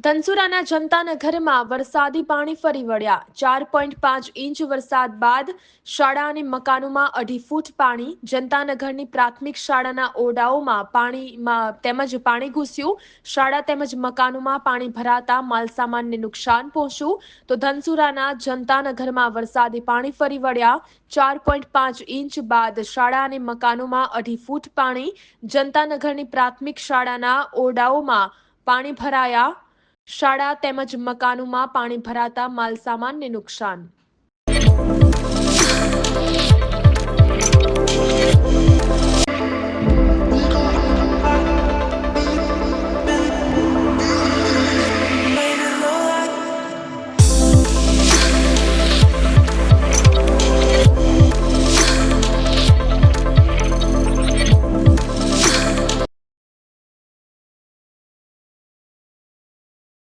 ધનસુરાના જનતાનગરમાં વરસાદી પાણી ફરી વળ્યા 4.5 ઇંચ વરસાદ બાદ શાળા અને મકાનોમાં 2.5 ફૂટ પાણી જનતાનગરની પ્રાથમિક શાળાના ઓરડાઓમાં પાણી ઘૂસ્યું શાળા તેમજ મકાનોમાં પાણી ભરાતા માલસામાનને નુકસાન પહોંચ્યું તો ધનસુરાના જનતાનગરમાં વરસાદી પાણી ફરી વળ્યા 4.5 ઇંચ બાદ શાળા અને મકાનોમાં 2.5 ફૂટ પાણી જનતાનગરની પ્રાથમિક શાળાના ઓરડાઓમાં પાણી ભરાયા શાળા તેમજ મકાનોમાં પાણી ભરાતા માલસામાનને નુકસાન।